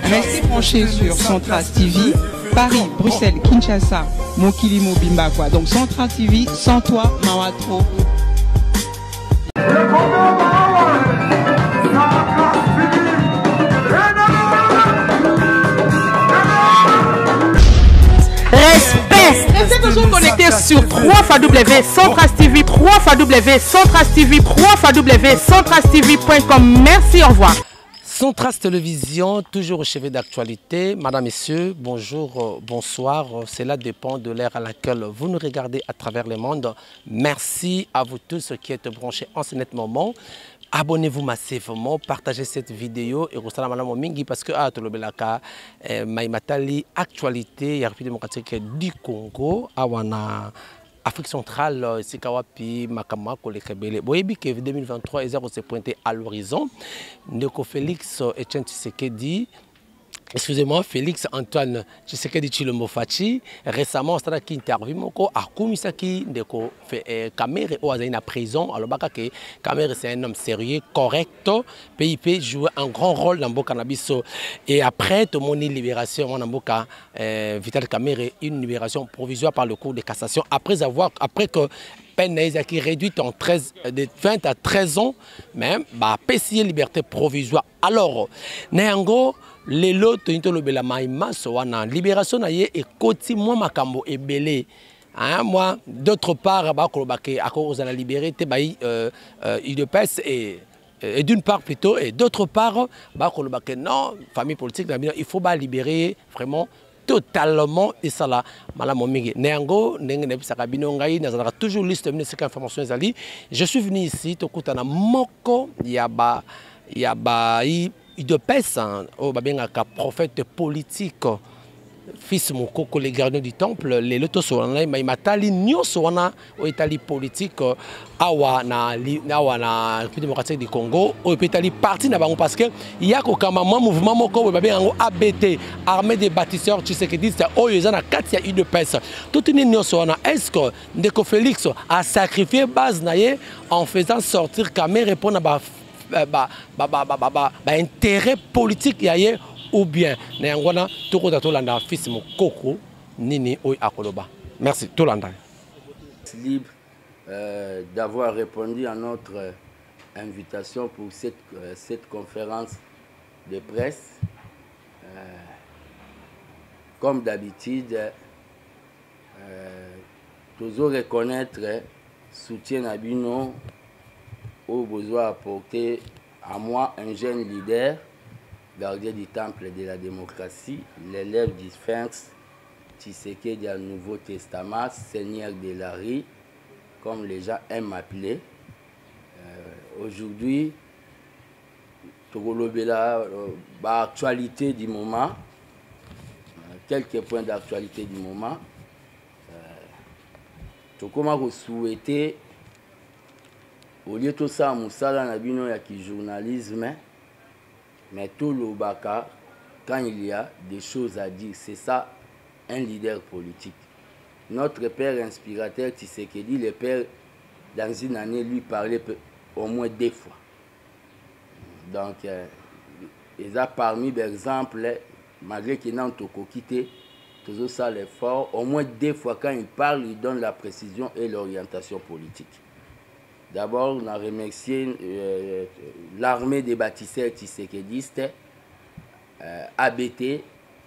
Restez branchés sur Centras TV, Paris, Bruxelles, Kinshasa, Mokili Mobimba quoi. Donc Centras TV, sans toi, Mawatro. Restez toujours connectés sur 3xW Centras TV, 3xW Centras TV, 3xW CentrasTV.com. Merci, au revoir. Centras Télévision, toujours au chevet d'actualité. Madame, Messieurs, bonjour, bonsoir. Cela dépend de l'ère à laquelle vous nous regardez à travers le monde. Merci à vous tous qui êtes branchés en ce net moment. Abonnez-vous massivement, partagez cette vidéo et vous salam madame mingi parce que tolobelaka maimatali actualité ya République démocratique du Congo awana Afrique centrale sikawapi makama kolekebele boyebi que 2023 est se pointer à l'horizon. Ndeko Félix Etienne Tshisekedi, excusez-moi, Félix Antoine Tshisekedi Tshilombo Fachi, récemment, c'est là qui interview à Kumisaki Ndeko Kamere au Azaïna prison. Alors, que Kamere c'est un homme sérieux, correct. PIP joue un grand rôle dans le cannabis. Et après, tout le monde libération, Vital Kamere, une libération provisoire par le cours de cassation. Après que peine qui réduite de 20 à 13 ans, même, PCI liberté provisoire. Alors, Néango, les lots de la libération et côté moi makambo et belé. Moi, d'autre part, à cause de la liberté, il de pèse et d'une part plutôt, et d'autre part, non, famille politique, il faut libérer vraiment totalement et ça là madame Omingi Néango toujours liste de ces informations zali. Je suis venu ici tokutana moko yaba il de pèse au babengaka prophète politique fils moko les gardiens du temple les lotos wana matali nyoso wana o itali politique awa na République démocratique du Congo o itali parti na bango parce que il y a kokama mouvement moko babengango ABT armée des bâtisseurs Tshisekedi c'est oyo za na kati ya UDPS toute une nyoso wana est-ce que Ndeko Félix a sacrifié base na ye en faisant sortir Kamere répondre à intérêt politique yaye ou bien Néangwana Toko Tolanda fils mon Koko Nini Oy Akoloba. Merci Tolanda. Libre d'avoir répondu à notre invitation pour cette conférence de presse. Comme d'habitude, toujours reconnaître soutien à Bino au besoin apporté à moi, un jeune leader, gardien du temple de la démocratie, l'élève du Sphinx, Tshisekedi du Nouveau Testament, Seigneur de la Rie, comme les gens aiment m'appeler. Aujourd'hui, Togolobela, actualité du moment, quelques points d'actualité du moment. Comment souhaiter, au lieu de ça, Moussala Nabino qui journalisme, mais tout le baka, quand il y a des choses à dire, c'est ça un leader politique. Notre père inspirateur Tshisekedi, le père, dans une année, lui parlait au moins 2 fois. Donc, il y a parmi d'exemples, malgré qu'il n'a pas quitté, toujours ça l'effort, au moins 2 fois quand il parle, il donne la précision et l'orientation politique. D'abord, on a remercié l'armée des bâtisseurs tshisekedistes, ABT,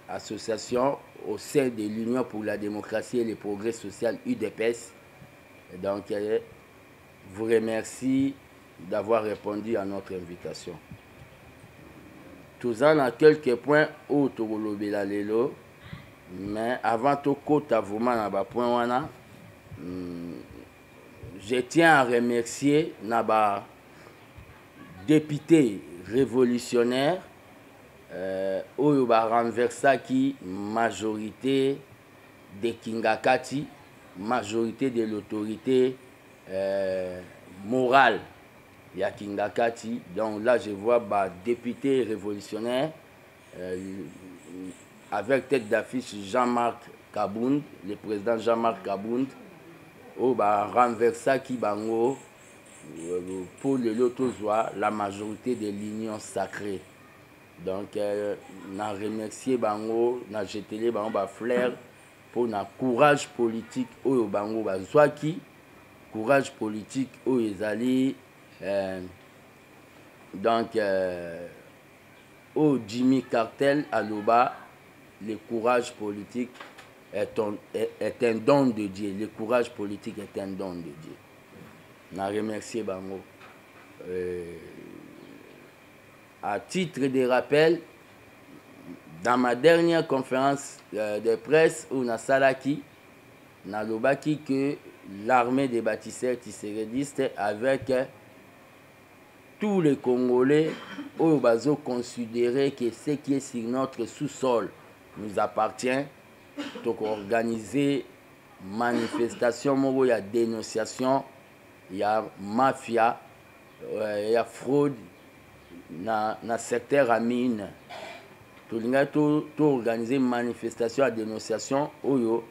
association au sein de l'Union pour la démocratie et le progrès social UDPS. Donc, vous remercie d'avoir répondu à notre invitation. Tout ça, on a quelques points où Togolobela Lelo, mais avant tout, je tiens à remercier Naba, député révolutionnaire, où il a renversé qui majorité de Kingakati, majorité de l'autorité morale de Kingakati. Donc là, je vois député révolutionnaire avec tête d'affiche Jean-Marc Kabound, le président Jean-Marc Kabound, où renversa qui bango pour le lotozoa la majorité de l'union sacrée. Donc, na remercier bango, na jeter bango ba flair pour na courage politique oyo bango bazwaki, courage politique oyo ezali donc au Jimmy Cartel aloba, le courage politique est un don de Dieu. Le courage politique est un don de Dieu. Na remercier bango. À titre de rappel, dans ma dernière conférence de presse où na salaki, na lobaki que l'armée des bâtisseurs tisseredistes avec tous les Congolais au bazo considérer que ce qui est sur notre sous-sol nous appartient. Donc organiser manifestation, il y a dénonciation, il y a mafia, il y a fraude dans le secteur à mine. Tout le monde organiser manifestation à dénonciation, oyo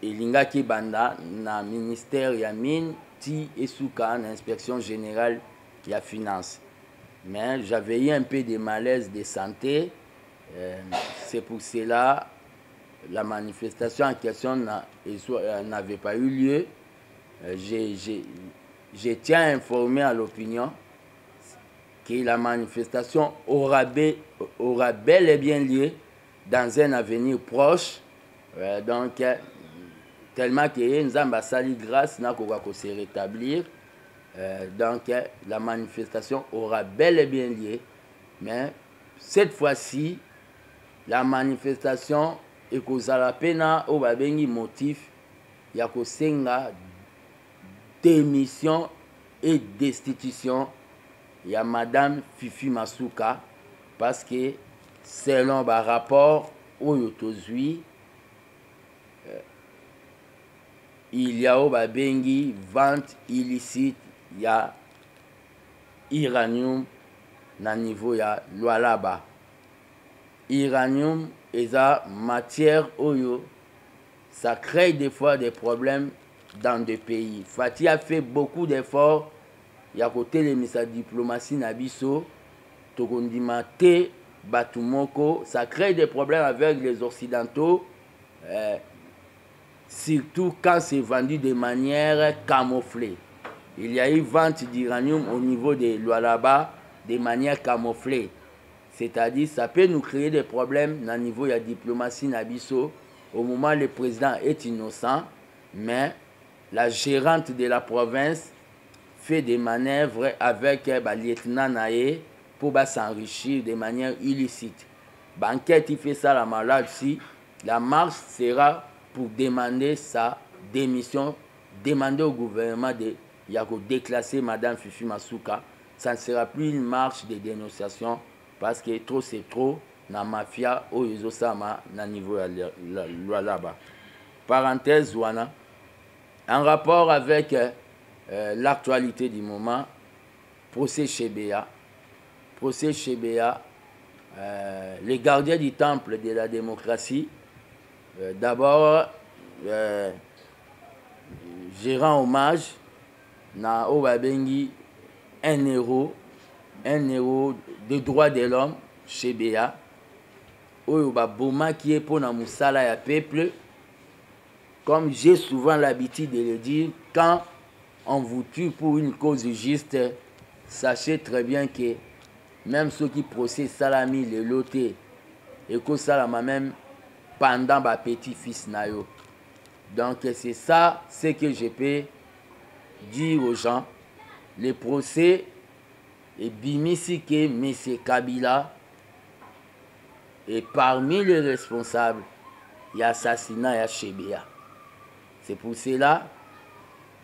elinga ki banda na ministère ya mine ti esuka na inspection générale ya finance. Mais j'avais eu un peu de malaise de santé. C'est pour cela la manifestation en question n'avait pas eu lieu. Je tiens à informer à l'opinion que la manifestation aura bel et bien lieu dans un avenir proche. Donc, tellement que nous avons sali grâce, nous avons se rétablir. Donc, la manifestation aura bel et bien lieu. Mais cette fois-ci, la manifestation est kozala pena au babengi motif ya kosenga démission et destitution ya Madame Fifi Masuka parce que selon ba rapport oyo tozui il y a au babengi vente illicite ya uranium na niveau ya Lualaba. Uranium et la matière oyo, ça crée des fois des problèmes dans des pays. Fatih a fait beaucoup d'efforts. Il y a côté de sa diplomatie nabiso, tokondimate batumoko, ça crée des problèmes avec les occidentaux, surtout quand c'est vendu de manière camouflée. Il y a eu vente d'uranium au niveau de Lualaba de manière camouflée. C'est-à-dire, ça peut nous créer des problèmes au niveau de la diplomatie nabiso. Au moment où le président est innocent, mais la gérante de la province fait des manœuvres avec le lieutenant Naé pour s'enrichir de manière illicite. Banquette, il fait ça la malade aussi. La marche sera pour demander sa démission, demander au gouvernement de déclasser Madame Fifi Masuka. Ça ne sera plus une marche de dénonciation. Parce que trop c'est trop, na mafia au Yozosama na niveau là-bas. Parenthèse, wana. En rapport avec l'actualité du moment, procès Chebea. Procès Chebea, les gardiens du temple de la démocratie. D'abord, je rends hommage na Obabengi, un héros de droits de l'homme chez Béa, où Boma qui est pour la moussala ya peuple, comme j'ai souvent l'habitude de le dire, quand on vous tue pour une cause juste, sachez très bien que même ceux qui procèdent salami le loté et que salama même pendant ma petit-fils nayo. Donc c'est ça ce que je peux dire aux gens. Les procès et bimisi que M. Kabila est parmi les responsables de l'assassinat de Chebea. C'est pour cela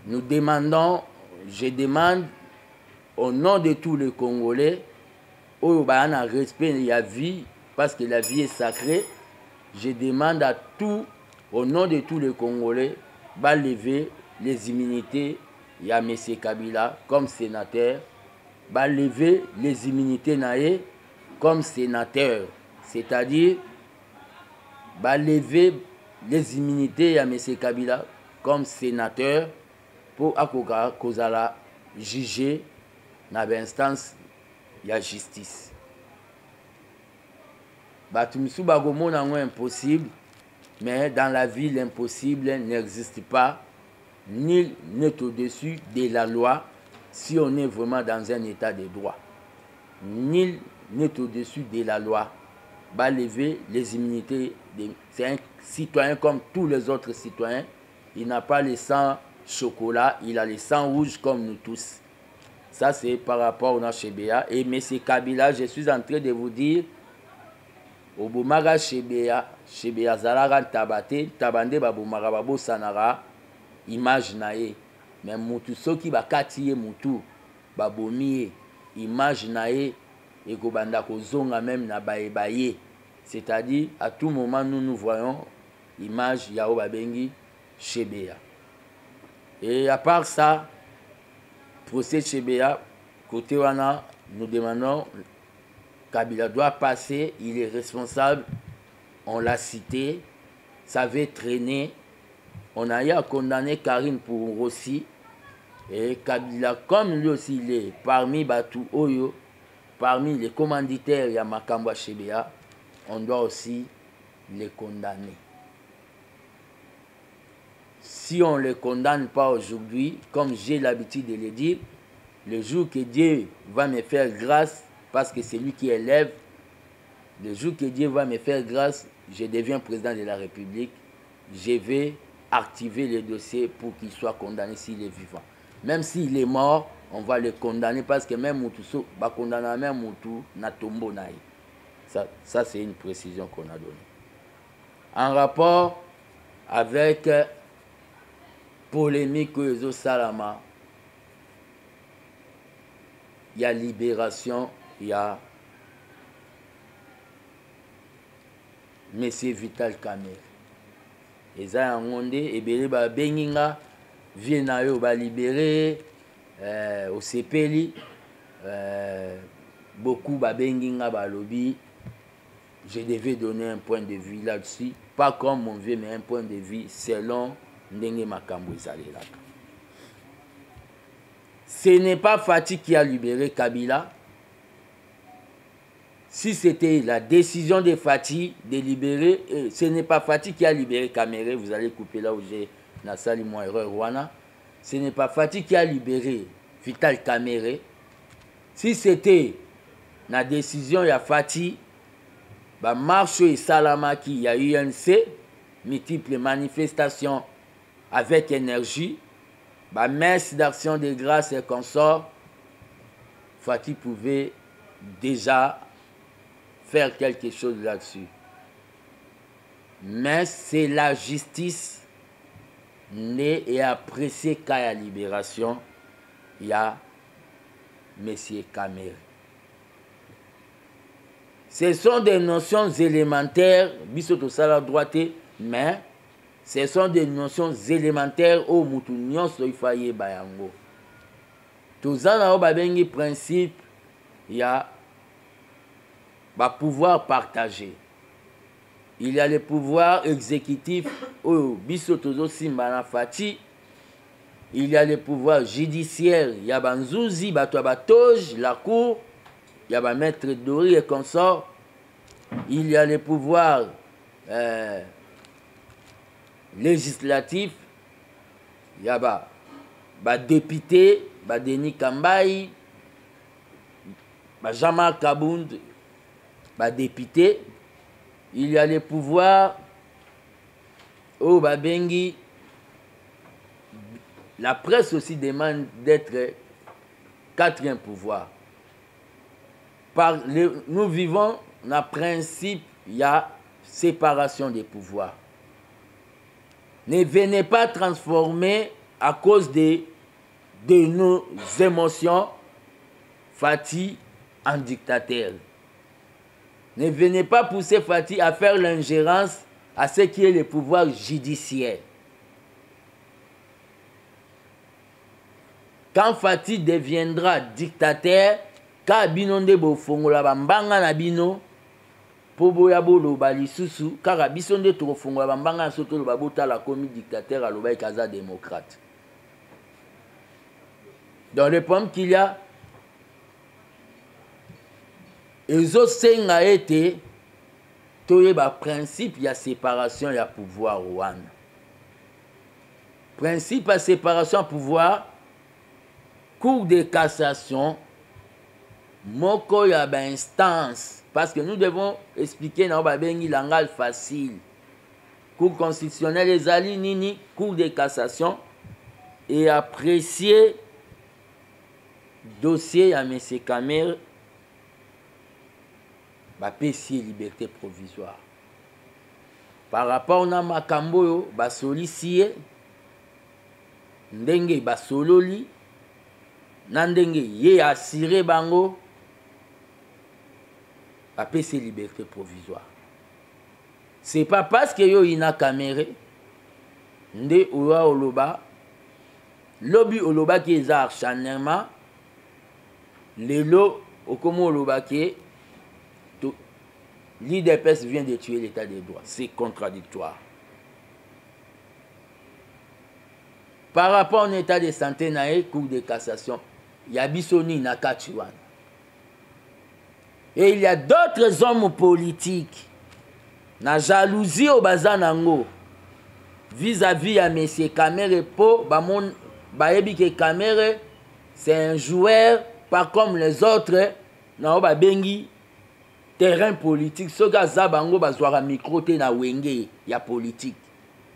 nous demandons, je demande au nom de tous les Congolais, au respect de la vie, parce que la vie est sacrée, je demande à tous, au nom de tous les Congolais, de lever les immunités de M. Kabila comme sénateur, de lever les immunités naé comme sénateur. C'est-à-dire, de lever les immunités de M. Kabila comme sénateur pour kozala juger dans l'instance il y a justice. Batumsu bagomona impossible, mais dans la vie, l'impossible n'existe pas. Nul n'est au-dessus de la loi si on est vraiment dans un état de droit. Nul n'est au-dessus de la loi. Va lever les immunités. C'est un citoyen comme tous les autres citoyens. Il n'a pas le sang chocolat, il a le sang rouge comme nous tous. Ça, c'est par rapport au Nachebea. Et M. Kabila, je suis en train de vous dire, au Bomaga Shebea Zalaran Tabate, Tabande Babomaga Babo Sanara, image nae. Mais Moutou Soki Bakati Moutou, Babomiye, image nae, et Kobanda Kozonga même na Baebaye. C'est-à-dire, à tout moment, nous voyons image Yao Babengi Shebea. Et à part ça, procès Shebea, côté Wana, nous demandons, Kabila doit passer, il est responsable, on l'a cité, ça avait traîné, on a eu à condamner Karine pour Rossi, et Kabila, comme lui aussi il est parmi Batu Oyo, parmi les commanditaires Yamakamba Shebea, on doit aussi les condamner. Si on ne les condamne pas aujourd'hui, comme j'ai l'habitude de le dire, le jour que Dieu va me faire grâce, parce que c'est lui qui élève, le jour que Dieu va me faire grâce, je deviens président de la République, je vais activer le dossier pour qu'il soit condamné s'il est vivant. Même s'il est mort, on va le condamner parce que même Moutou va condamner même Moutou na tombo naï. Ça c'est une précision qu'on a donnée. En rapport avec polémique Ezo Salama, il y a libération, il y a M. Vital Kamerhe. Et ça, on dit, et bien, Benginga, vient à libérer, au CPLI, beaucoup de Benginga, lobby. Je devais donner un point de vue là-dessus, pas comme mon vieux, mais un point de vue selon Ndenge Makambo Izalelaka. Ce n'est pas Fati qui a libéré Kabila. Si c'était la décision de Fati de libérer, ce n'est pas Fati qui a libéré Kamerhe, vous allez couper là où j'ai Nassali moi erreur Rwanda. Ce n'est pas Fati qui a libéré Vital Kamerhe. Si c'était la décision de Fati, bah marche et Salamaki, il y a UNC, multiples manifestations avec énergie, bah messe d'action de grâce et consorts, Fati pouvait déjà faire quelque chose là-dessus. Mais c'est la justice née et appréciée qu'à la libération, il y a M. Kamerhe. Ce sont des notions élémentaires, bisoto sala droite, mais ce sont des notions élémentaires au Moutounion Soifaye Bayango. Tout ça, babengi principe, il y a pouvoir partagé. Il y a le pouvoir exécutif au bisoto Simbana Fati. Il y a le pouvoir judiciaire, il y a Banzouzi, Batouabatoge, la cour. Il y a maître Dori et consorts. Il y a les pouvoirs législatifs. Il y a député, Denis Kambaï, Jean-Marc Kabound, député. Il y a les pouvoirs au Babengi. La presse aussi demande d'être quatrième pouvoir. Nous vivons dans le principe, il y a séparation des pouvoirs. Ne venez pas transformer à cause de nos émotions Fati en dictateur. Ne venez pas pousser Fati à faire l'ingérence à ce qui est le pouvoir judiciaire. Quand Fati deviendra dictateur, ka bino nde bo fongola bambanga na bino po boya bolo bali susu kaka biso nde to fongola bambanga soto lo babota la komi dictateur aloba ikaza démocrate. Dans le problème qu'il y a ezosenga ete toyeba principe ya séparation ya pouvoir wana. Principe ya séparation ya pouvoir, Cour de cassation moko ya ba instance, parce que nous devons expliquer na ba bengi langage facile. Cour constitutionnelle ezali nini, Cour de cassation, et apprécier dossier à M. Kamer bapesi liberté provisoire. Par rapport na makambo yo basolisie ndenge basololi na ndenge ye assuré bango bapesi liberté provisoire. C'est pas parce que yo ina Kamere nde oya oloba lobi oloba ki eza acharnement lelo okomo oloba ki l'IDPS vient de tuer l'état des droits. C'est contradictoire. Par rapport à l'état de santé nae Cour de cassation, il y a Bissoni Nakatuan. Et il y a d'autres hommes politiques na jalousie au bazanango vis-à-vis à M. Kamere Po baebi ke Kamere c'est un joueur pas comme les autres na ba bengi terrain politique. Ce gars zabango bazwara micro te na wenge ya politique.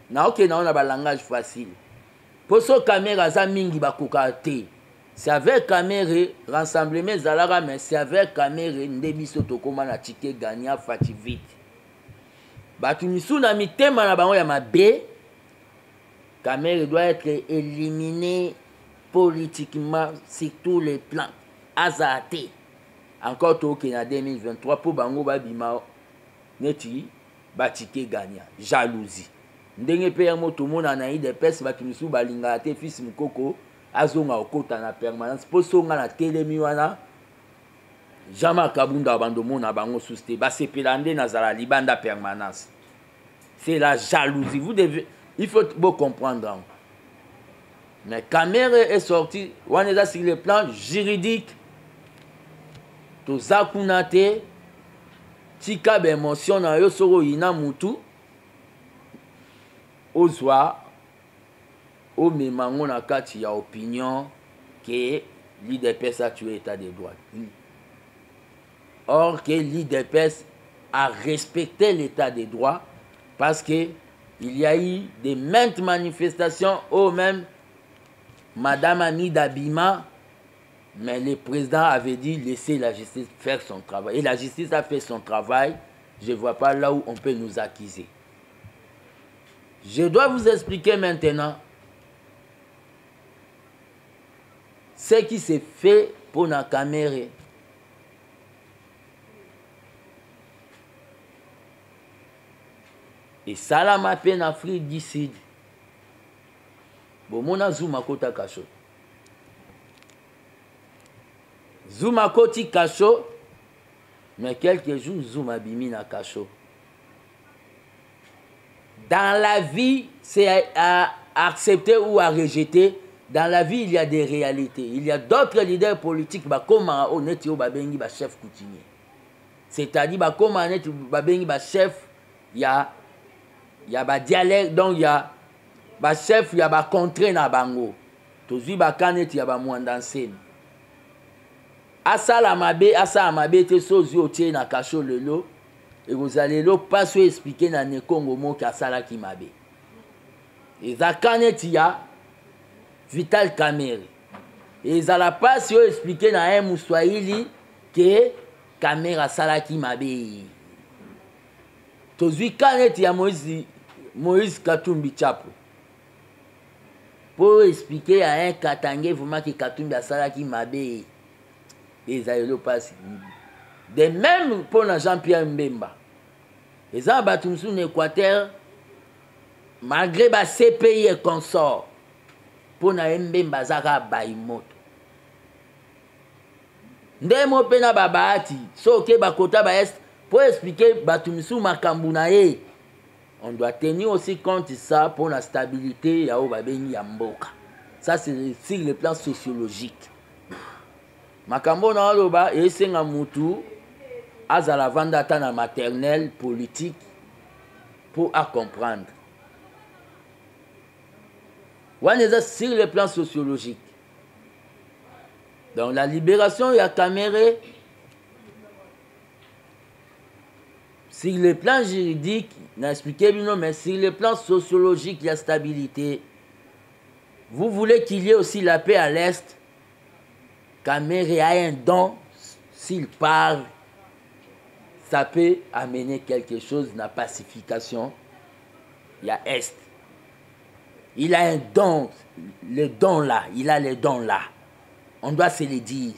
Na ok na on a ba langage facile. Pour ce Kamere za mingi bakoka te. C'est avec Kamere rassemblement zalara, mais c'est avec Kamere ndebiso tokoma na tike gagna fati vite. Batunisu na mitema na bango ya mabe. Kamere doit être éliminé politiquement sur tous les plans. Azate. Encore au Kenya 2023 pour bango babima neti batike gagna jalousie. Ndenge pe yango tout monde na IDPS batunisu balinga te fils mukoko azonga okota na permanence po songa na telemi wana Jama Kabunda abandomo na bango souste ba sepelande na zala libanda permanence. C'est la jalousie. Vous devez, il faut bien comprendre. Mais Kamere est sorti, on est sur le plan juridique. To zakunate tika be émotion na yo soro ina mutu ozwa o memango na kati ya opinion que l'IDPS a tué l'état des droits. Or que l'IDPS a respecté l'état des droits parce que il y a eu des maintes manifestations où même Madame Anida Bima, mais le président avait dit laisser la justice faire son travail. Et la justice a fait son travail. Je ne vois pas là où on peut nous accuser. Je dois vous expliquer maintenant ce qui s'est fait pour la Kamere. Et ça l'a mappé en Afrique du Sud. Bon, mon Zuma Kota Kacho. Zuma Koti Kacho, mais quelques jours, Zuma Bimi na Kacho. Dans la vie, c'est à accepter ou à rejeter. Dans la vie, il y a des réalités. Il y a d'autres leaders politiques, comme Onetio Babengi, chef coutumier. C'est-à-dire, comme Onetio Babengi, chef, il y a un dialecte, donc il y a un chef, il y a un contrat na bango. Tozi bakanet, il y a un mwandansen. Asa la mabe, asa amabe, te sozi otie na kacho lelo. Et vous allez le pas se expliquer dans le Congo mo kasala ki mabe. Et zakanet il y a Vital Kamere. Et ils n'ont pas su expliquer dans un Moussoaïli que Kamere Salaki Mabe. Tozui Kanet ya Moïse Katumbi Chapo. Pour expliquer à un Katangé vraiment que Katumbi Salaki Mabe. Ils n'ont pas su. De même pour Jean-Pierre Mbemba. Ils ont battu sur l'Équateur malgré la CPI et consort. Pour na Mbemba zaka baimoto. Ndemo pena babati. So ke bakota ba est pour expliquer batumisu makambu na ye. On doit tenir aussi compte de ça pour la stabilité ya obabengi ya mboka. Ça c'est sur le plan sociologique. Makambo na loba esenga mutu azala vanda ata na maternelle politique pour à comprendre. On est sur le plan sociologique. Donc la libération de la Caméré, sur le plan juridique, n'a expliqué mais sur le plan sociologique, il y a stabilité. Vous voulez qu'il y ait aussi la paix à l'Est. Caméré a un don, s'il part, ça peut amener quelque chose dans la pacification. Il y a Est. Il a un don, le don là, il a le don là. On doit se le dire.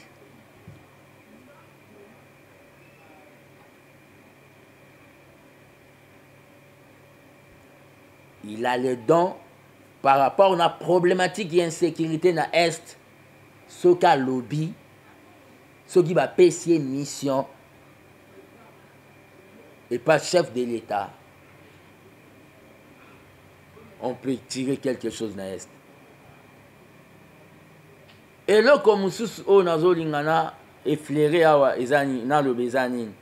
Il a le don par rapport à la problématique et insécurité dans l'Est. Ce qu'a lobby, ce qui va payer mission et pas chef de l'État. On peut tirer quelque chose dans l'Est. Et là, comme nous on a effleuré dans le Bézanine.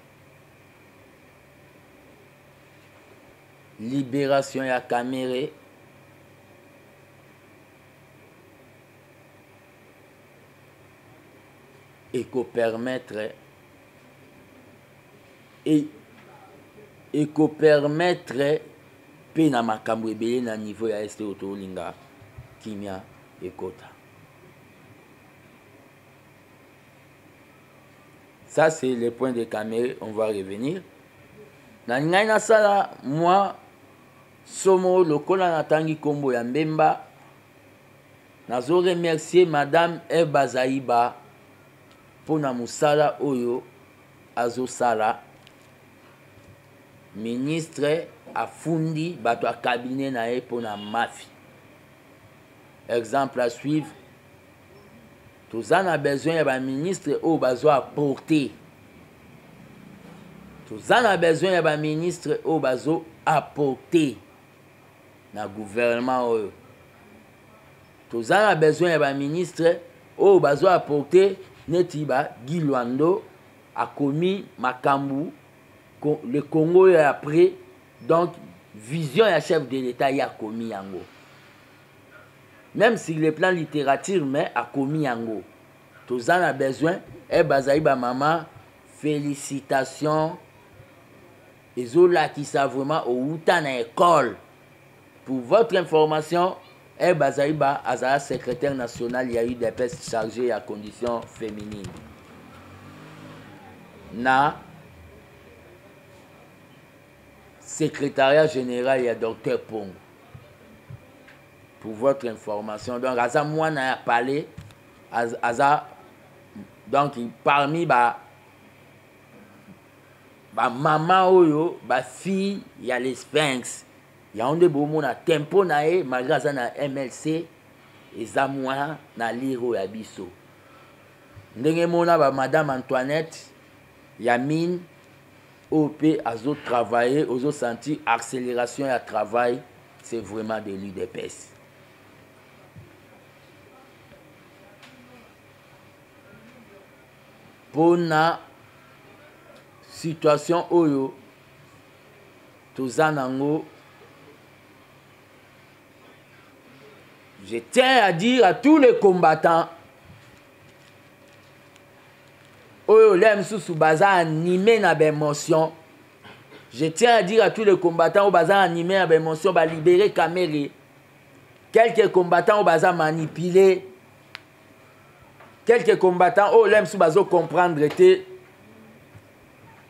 Libération ya Caméré. Et qu'on permettrait pe na makambo ebele na niveau ya este otolinga kimia ekota. Ça c'est le point de Caméré, on va revenir. Na ngai na sala moi somo lokola natangi kombo ya Mbemba. Nazo remercier madame Eba Zaïba pour na musala oyo azo sala. Ministre afundi bato a cabinet na e pour na mafi. Exemple à suivre. Tous en a besoin de ba ministre au bazo apporter. Tous en a besoin de ba ministre au bazo apporter na gouvernement oyo. Tous en a besoin de ba ministre au bazo apporter netiba Gilwando a commis Makambu. Le Congo est après, donc vision et chef de l'État y a commis yango. Même si le plan littérature mais a commis yango. Tous en a besoin. Et Bazaïba maman, félicitations. Et zola qui savent vraiment au Outan à école. Pour votre information, et Bazaïba Azara secrétaire national, il y a eu des postes chargés à conditions féminines. Na secrétariat général, il y a Dr Pong. Pour votre information. Donc, Aza moi n'a parlé. Aza, donc, parmi ma maman oyo, ma fille, il y a les Sphinx. Il y a un de beaux mots na tempo nae, malgré Aza na MLC, et za moi na liro ya biso. Ndenge mona ba madame Antoinette, Yamine, OP, azo travailler, ozo senti accélération et travail, c'est vraiment de l'UDPS. Pour la situation oyo, tozanango, je tiens à dire à tous les combattants, oyo l'aime sous baza animé na émotion. Je tiens à dire à tous les combattants au baza animé na émotion, ba libérer Caméré. Quelques combattants au baza manipulé. Quelques combattants au l'aime sous bazo comprendre que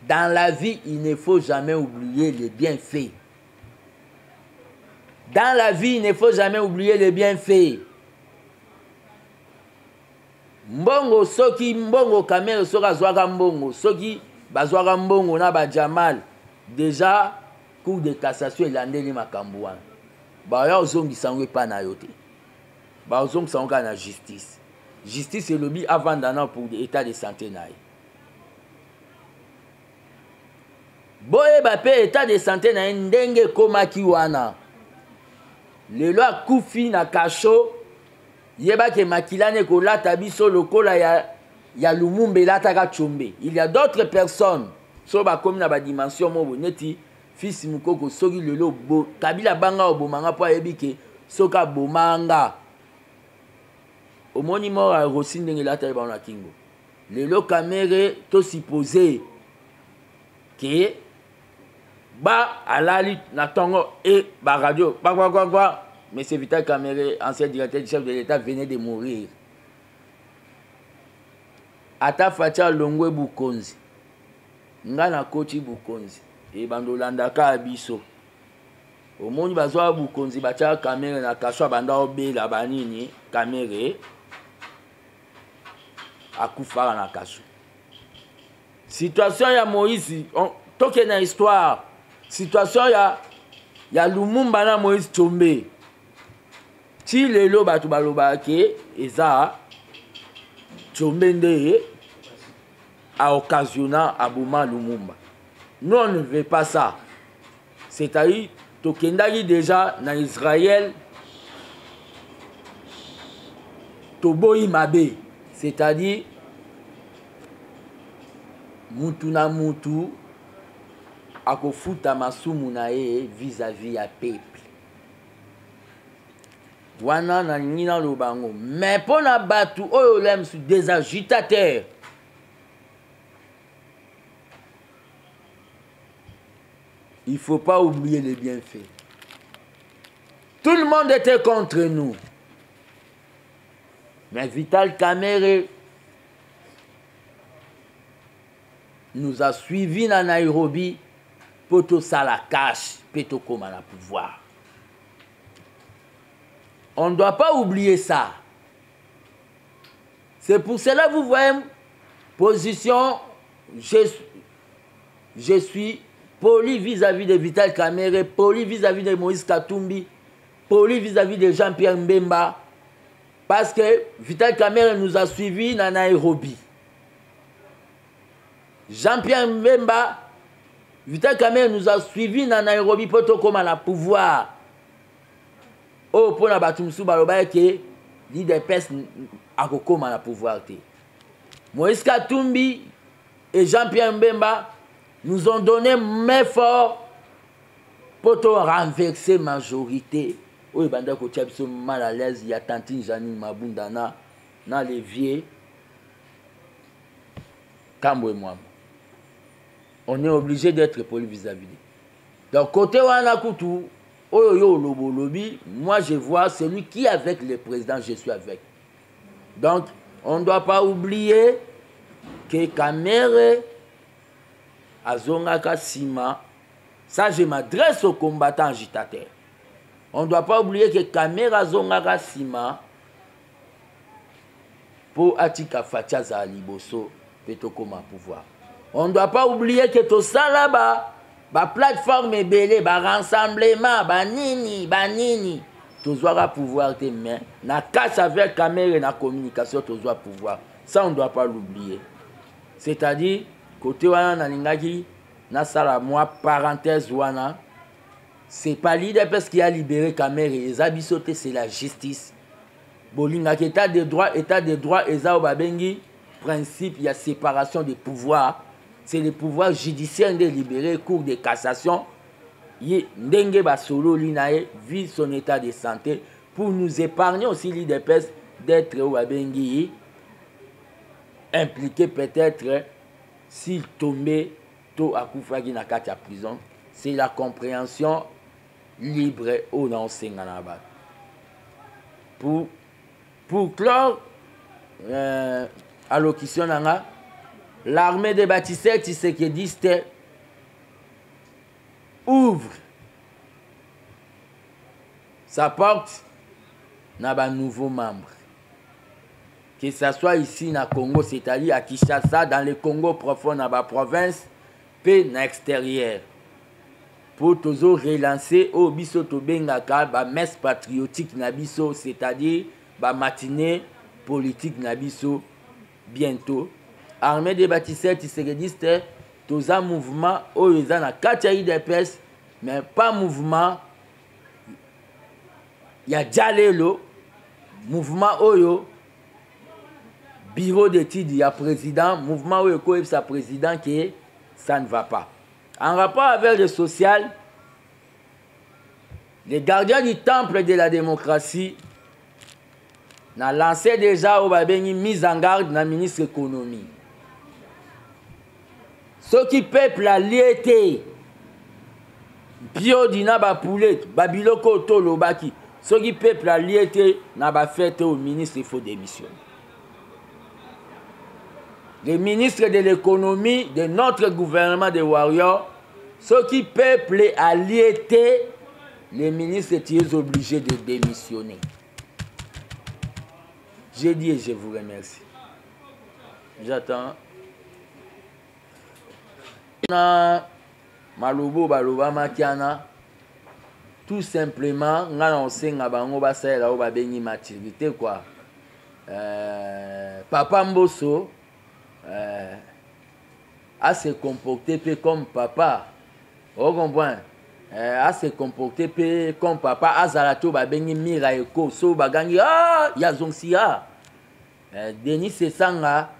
dans la vie, il ne faut jamais oublier les bienfaits. Dans la vie, il ne faut jamais oublier les bienfaits. Mbongo soki mbongo Caméré soka zwaka mbongo soki bazwaka mbongo na ba Jamal déjà cour de cassation elandeli makambo wana ba ya ozongisa ngo pa na yote ba ozongisa ngo na justice justice elobi avant d'ana pour l'état de santé na ye boye ba pe état de santé na ndenge komaki wana lelo akufi na kasho yeba ke makilane ko lata biso lokola ya Lumumba lataka Tshombe. Il y a d'autres personnes so ba comme na ba dimension mo boneti fils mukoko soki lelo bo kabila banga obomanga po ayebi ke soka bomanga omoni mo a rosi ndenge lata ba na kingo lelo kamere to supposé que ba alali na tongo et ba radio quoi monsieur Vital Kamerhe, ancien directeur du chef de l'État, venait de mourir. Ata Fatia Longwe Bukonzi nga na koti Bukonzi e bandolanda ka abiso omoni bazwa Bukonzi batia Kamerhe na kaswa banda obela banini Kamerhe akufara na kaswa. Situation ya Moïse toke na histoire, situation ya Lumumba na Moïse Tshombe ti lelo batu baloba ke eza Tshombe nde a occasionnant Abouma Lumumba. Nous on ne veut pas ça. C'est-à-dire tokendaki déjà na Israël toboyi mabe, c'est-à-dire mutu na mutu akofuta masumu na ye vis-à-vis ya peuple. Wana na nina lobango. Mais pour na batu oyo lem su des agitateurs. Il ne faut pas oublier les bienfaits. Tout le monde était contre nous. Mais Vital Kamerhe nous a suivis à Nairobi pour tout ça la cache, pour tout comme à la pouvoir. On ne doit pas oublier ça. C'est pour cela que vous voyez position, je suis poli vis-à-vis de Vital Kamerhe, poli vis-à-vis de Moïse Katumbi, poli vis-à-vis de Jean-Pierre Mbemba, parce que Vital Kamerhe nous a suivis à Nairobi. Jean-Pierre Mbemba, Vital Kamerhe nous a suivis à Nairobi pour tout comme à la pouvoir. Oh, pour na batumsu baloba ke l'IDPS a kokoma na pouvoir te. Moïse Katumbi et Jean-Pierre Mbemba nous ont donné main fort pour renverser majorité. Oh, banda ko tia biso mal à l'aise, il y a Tantine Janine Mabunda na levier. Kambo et moi. On est obligé d'être poli vis-à-vis. Donc côté wana kutu oh yo lobo lobi, moi je vois celui qui est avec le président, je suis avec. Donc, on ne doit pas oublier que Kamerhe azongaka sima. Ça, je m'adresse aux combattants agitateurs. On ne doit pas oublier que Kamerhe azongaka sima pour Atika Fatia za liboso petoko ma pouvoir. On ne doit pas oublier que tout ça là-bas ba plateforme ebele, ba rassemblement, ba nini, tozwaka pouvoir te mais na casse avec Kamerhe na communication tozwa pouvoir. Ça on ne doit pas l'oublier. C'est-à-dire côté wana na lingaki na sala moi parenthèse wana, c'est pas l'IDPS qui a libéré Kamerhe, les abisoté c'est la justice. Bolingaki état de droit eza babengi principe il y a séparation des pouvoirs. C'est le pouvoir judiciaire de libérer cour de cassation. Ndenge basolo linae vit son état de santé pour nous épargner aussi l'IDPS d'être au Abengi impliqué peut-être s'il tombait to akufagi na kati ya prison. C'est la compréhension libre au non senganaba. Pour clore allocution nanga, l'armée de Baptiste Tshisekedi ouvre sa porte na ba nouveaux membres. Que ce soit ici na Congo, c'est-à-dire à Kinshasa, dans le Congo profond, dans la province, puis na extérieur. Pour toujours relancer au biso to bengaka ba messe patriotique na biso, c'est-à-dire ba matinée politique na biso bientôt. Armée de Baptiste Tshisekedi tous un mouvement oyo eza na kati ya IDPS mais pas mouvement ya jalelo, mouvement oyo bureau d'études ya président, mouvement oyo ko sa président qui ça ne va pas. En rapport avec le social, les gardiens du temple de la démocratie ont lancé déjà une mise en garde dans le ministre de l'économie. Ceux qui peuplent la liété, bio dina ba poulet, babiloko to lobaki, ceux qui peuplent la liété n'a pas fait au ministre, il faut démissionner. Les ministres de l'économie de notre gouvernement de Warriors, ceux qui peuplent à liété, les ministres étaient obligés de démissionner. J'ai dit et je vous remercie. J'attends. Malobo baloba makiana tout simplement ngana osenga bango basala ba bengi maturité quoi. Papa Mbosso a se comporté comme papa. Vous comprenez? A se comporté comme papa. Azalato ba bengi mira eko so bagangi ah ya zonsia. Denis Sesanga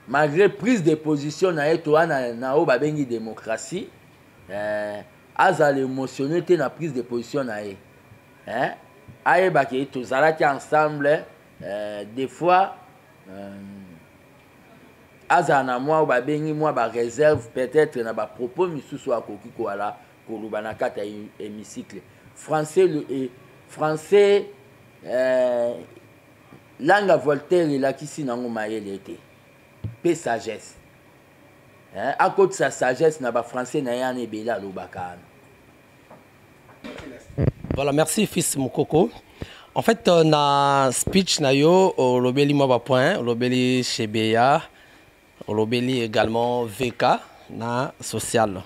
malgré prise de position na eto na o ba bengi démocratie azal émotionné te na prise de position na e. Aye ba ke to zalaki ensemble des fois azana moi ba bengi moi ba réserve peut-être na ba propos misusu akoki ko ala ko lubana kata hémicycle français français langue Voltaire la kisi nango mayele été paix sagesse à côté de sa sagesse na ba français na yana ebela lobaka. Voilà, merci fils Mokoko. En fait na speech na yo lobeli moi ba point lobeli Chebeya lobeli également VK na social.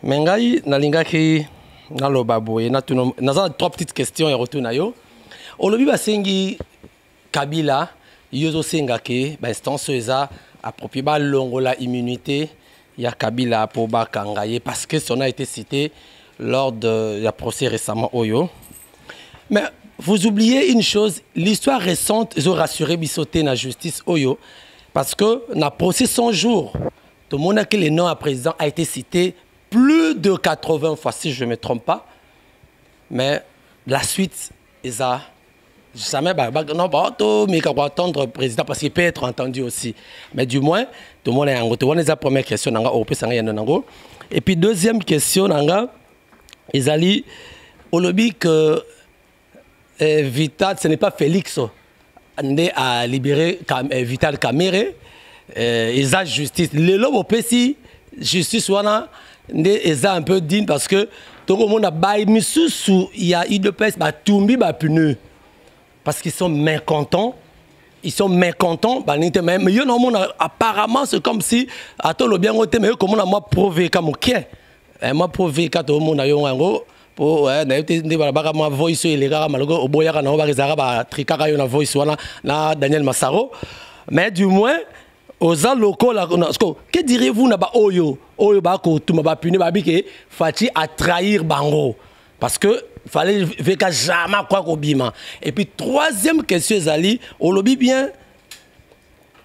Mais ngai nalingaki na lobaboye na tuno na trois petites questions et retour na yo. Olobi basengi Kabila yozo sengake ba instance eza approprié ba longola immunité ya Kabila pour ba kangaye parce que son a été cité lors de la procès récemment Oyo. Mais vous oubliez une chose, l'histoire récente ils ont rassuré bisoté na justice Oyo parce que na procès 100 jours tout le monde a que le nom à président a été cité plus de 80 fois si je ne me trompe pas. Mais la suite ils a jamais non mais qu'on va attendre le président parce qu'il peut être entendu aussi. Mais du moins tout le monde est en gros. Tout le monde est la première question nanga au peut s'engager en gros. Et puis deuxième question nanga ils allaient au lobby que Vital ce n'est pas Félix né à libérer Vital Kamere ils a justice les lobes au PC justice wana ils a un peu digne parce que tout le monde a bail misusu il y a eu de pèse ba tumbi ba pneu. Parce qu'ils sont mécontents. Ils sont mécontents. Mais apparemment, c'est comme si, à tout le bien, mais comment on m'a prouvé comme qui m'a prouvé quand tout le monde a eu un gros. Pour ma voice, les gars, au boyard, on va réserver à Tricara, une voice, na Daniel Massaro. Mais du moins, aux locaux, que diriez-vous, na ba Oyo, Oyo Bako, tout m'a puni, babike, Fati a trahir Bango. Parce que fallait VK jamais quoi qu'au bima. Et puis troisième question Zali, on lobby bien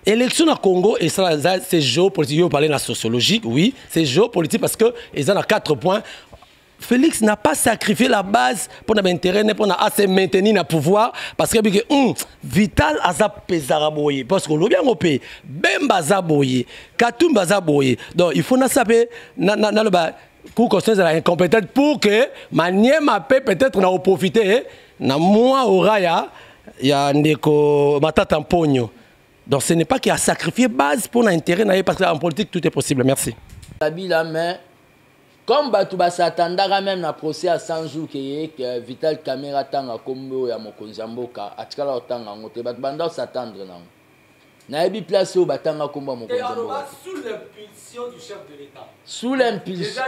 élection au Congo et ça c'est géopolitique, on parlait de la sociologie, oui, c'est géopolitique parce que ils ont 4 points. Félix n'a pas sacrifié la base pour notre intérêt, pour se maintenir dans le pouvoir parce que Vital a pesaraboye parce que le bien au pays, Bemba zaboye, Katumba zaboye. Donc il faut na saper na le bas pour construire la incompétente pour que Maniema peut-être n'a profité na moi au raya il y a ndeko matata mpogno. Donc ce n'est pas qu'il a sacrifié base pour l'intérêt parce qu'en politique tout est possible. Merci. Comme Batouba s'attendra même na procès à 100 jours que Vital Kamere tanga kombo ya mokonzi mboka atikala otanga ngote bat banda s'attendre na. Na ebi place au batanga kombo mokonzi mboka. Sous l'impulsion du chef de l'État. Sous l'impulsion. Déjà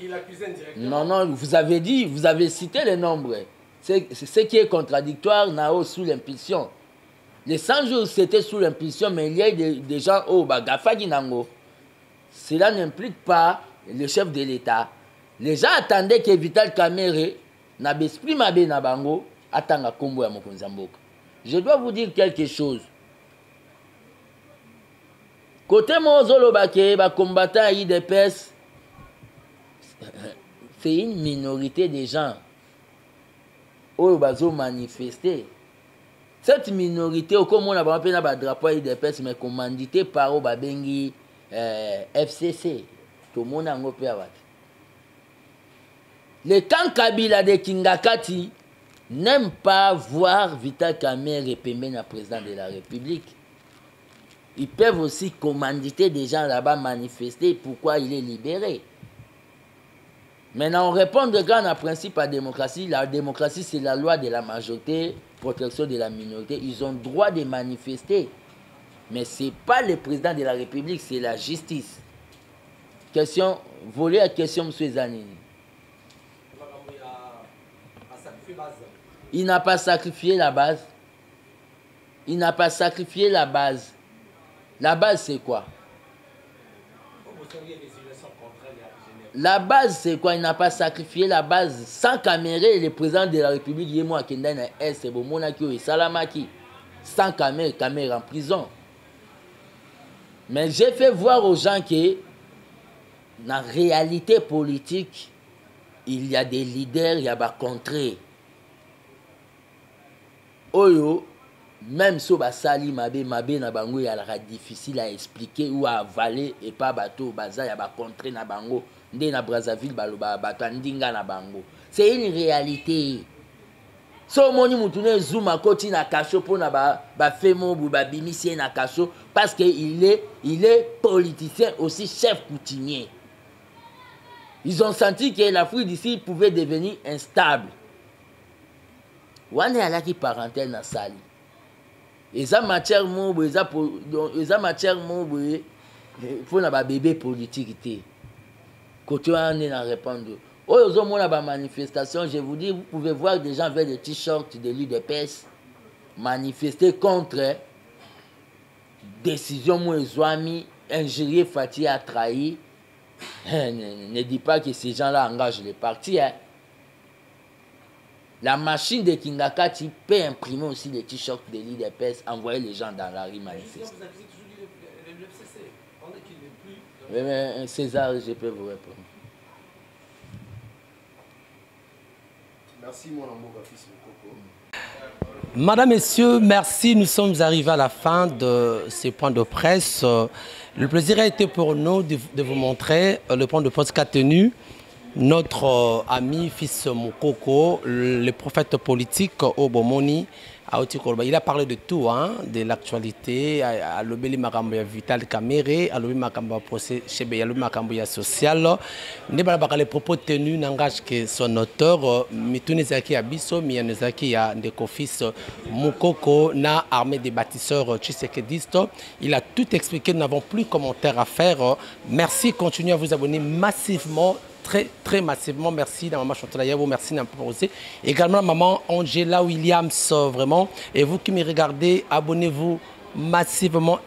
il accusait indirectement. Non, vous avez dit, vous avez cité les nombres. C'est ce qui est contradictoire, Nao, sous l'impulsion. Les 100 jours, c'était sous l'impulsion, mais il y a des gens, oh, Bagafagi Nango. Cela n'implique pas le chef de l'État. Les gens attendaient que Vital Kamere, n'abesprit Mabe Nabango, attanga Kombo ya Mokonzamboka. Je dois vous dire quelque chose. Côté Mozolo Bake, les combattants IDPS, c'est une minorité de gens qui ont manifesté. Cette minorité, comme on a appelé un drapeau IDPS, mais commandité par Obabengi FCC. Tout le monde a un peu. Le camp Kabila de Kingakati n'aime pas voir Vital Kamerhe Pembe le président de la République. Ils peuvent aussi commanditer des gens là-bas manifester pourquoi il est libéré. Maintenant, on répond de grand à principe à la démocratie. La démocratie, c'est la loi de la majorité, protection de la minorité. Ils ont le droit de manifester. Mais ce n'est pas le président de la République, c'est la justice. Question, volée à question, M. Zanini. Il n'a pas sacrifié la base. Il n'a pas sacrifié la base. La base, c'est quoi? La base, c'est quoi? Il n'a pas sacrifié la base. Sans Kamerhe, le président de la République, il est moi qui est c'est bon, Monakio et Salamaki. Sans Kamerhe, Kamerhe en prison. Mais j'ai fait voir aux gens que, dans la réalité politique, il y a des leaders, il y a des contrées. Oyo, même si basali mabe na bango ya la difficile à expliquer ou à avaler et pas bateau baza ya ba contré na bango ndé na Brazzaville baloba batandinga na bango. C'est une réalité. So moni mutune zuma koti na kaso po na ba femo bu ba bimisie na kaso parce que il est politicien aussi chef coutumier. Ils ont senti que l'Afrique d'ici pouvait devenir instable. Wane alaki parentel na sali. Eza matière mobo, eza matière mobo, faut na ba bébé politique té. Côté on est na répondre. Oyo mona ba manifestation, je vous dis, vous pouvez voir des gens avec des t-shirts de l'UDPS manifester contre décision Mouezouami, injurier Fatih a trahi. Ne dis pas que ces gens-là engagent les partis. Hein. La machine de Kingakati peut imprimer aussi des t-shirts de l'IDPS, envoyer les gens dans la rue manifester. Mais César, je peux vous répondre. Merci, mon amour, fils Mokoko. Madame, Messieurs, merci. Nous sommes arrivés à la fin de ces points de presse. Le plaisir a été pour nous de vous montrer le point de presse qu'a tenu notre ami fils Mokoko, le prophète politique Obomoni. Il a parlé de tout, hein, de l'actualité, à l'obéli Makamboya Vital Kamerhe, à l'obéli Makamboya procès Chebe, à l'obéli Makamboya social. Les propos tenus n'engagent que son auteur, Mitunezaki Abisso, Miyanezaki a Ndeko fils Mokoko, na armée des bâtisseurs Tshisekedistes. Il a tout expliqué, nous n'avons plus de commentaires à faire. Merci, continuez à vous abonner massivement. Très massivement, merci Maman Chantal Yabo, merci Namposé. Également Maman Angela Williams, vraiment. Et vous qui me regardez, abonnez-vous massivement.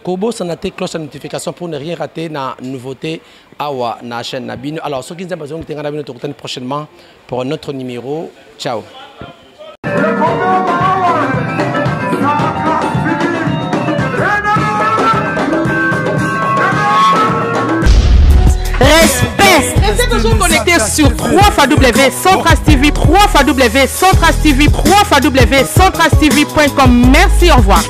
Kobo Sanate, cloche de notification pour ne rien rater na nouveauté Awa na chaîne Nabino. Alors, ceux qui nous ont besoin de Nabino, prochainement pour un autre numéro. Ciao. Restez toujours connectés sur www.centrastv, www.centrastv.com. Merci, au revoir.